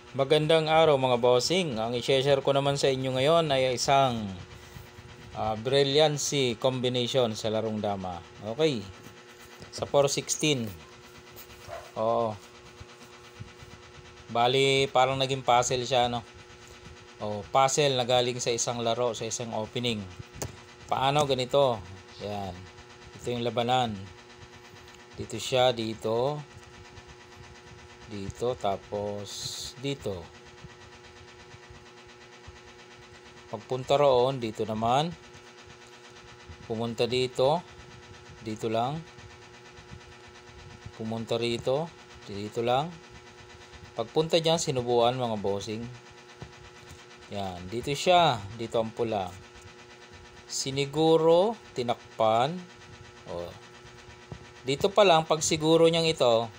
Magandang araw mga bossing. Ang i-share ko naman sa inyo ngayon ay isang brilliancy combination sa larong dama. Okay. Sa 416. Oo. Bali parang naging puzzle siya, no. Puzzle na galing sa isang laro, sa isang opening. Paano ganito? Yan. Ito yung labanan. Dito siya, dito, tapos dito. Pagpunta roon, dito naman. Pumunta dito, dito lang. Pumunta rito, dito lang. Pagpunta dyan, sinubuan mga bossing. Yan, dito siya, dito ang pula. Siniguro, tinakpan. Dito pa lang, pag siguro niyang ito,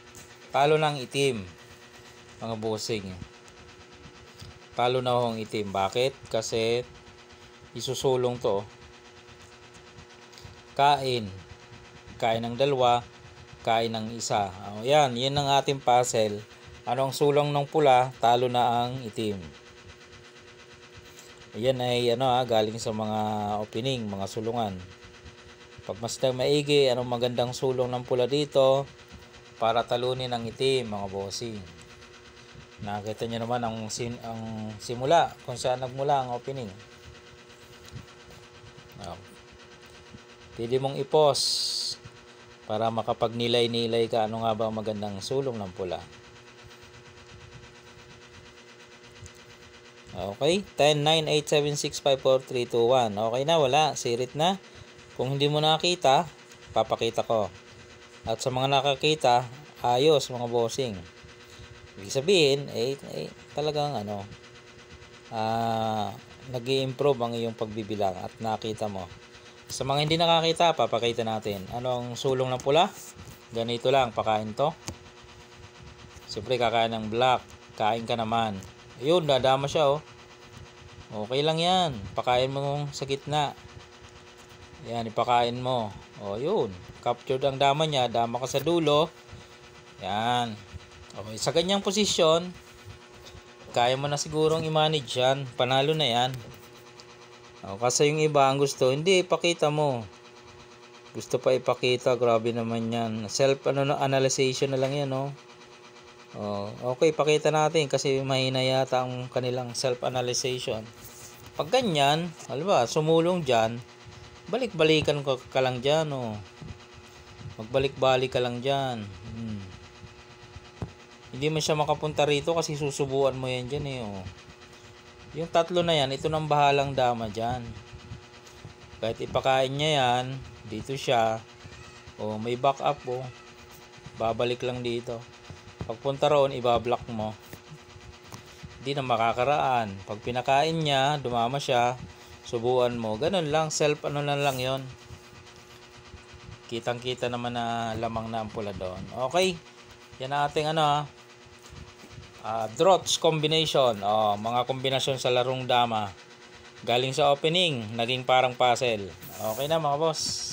talo ng itim mga bossing. Talo na hong itim. Bakit? Kasi isusulong to. Kain ng dalawa, kain ng isa. Yan ang ating puzzle. Anong sulong ng pula, talo na ang itim. Ayan ay galing sa mga opening, mga sulungan. Pag mas maigi, anong magandang sulong ng pula dito para talunin ang itim mga bossing. Nakita nyo naman ang simula, kung saan nagmula ang opening. Pwede mong i-pause para makapagnilay-nilay ka ano nga ba ang magandang sulong ng pula. Okay, 10, 9, 8, 7, 6, 5, 4, 3, 2, 1. Okay na, wala, sirit na. Kung hindi mo nakita, papakita ko. At sa mga nakakita, ayos mga bossing. Ibig sabihin, talagang nag-i-improve ang iyong pagbibilang at nakita mo. Sa mga hindi nakakita, papakita natin. Anong sulong ng pula? Ganito lang, pakain to. Siyempre, kakain ng black. Kain ka naman. Ayun, dadama siya, Okay lang yan. Pakain mo sa gitna. Yan, ipakain mo. Yun. Captured ang dama niya. Dama ka sa dulo. Yan. Okay, sa ganyang posisyon, kaya mo na sigurong i-manage yan. Panalo na yan. Kasi yung iba ang gusto, hindi, ipakita mo. Gusto pa ipakita, grabe naman yan. Self-analyzation na lang yan, Okay, pakita natin kasi mahina yata ang kanilang self-analyzation. Pag ganyan, halimbawa, sumulong dyan, balik-balikan ka lang dyan, Magbalik-balik ka lang dyan. Hindi mo siya makapunta rito kasi susubuan mo yan dyan, Yung tatlo na yan, ito nang bahalang dama dyan. Kahit ipakain niya yan, dito siya, may back up, babalik lang dito. Pagpunta roon, ibablock mo. Hindi na makakaraan. Pag pinakain niya, dumama siya, subuan mo. Ganun lang, na lang yon. Kitang-kita naman na lamang na ang pula doon. Okay, yan ang ating Draughts combination. Mga kombinasyon sa larong dama. Galing sa opening, naging parang puzzle. Okay na mga boss.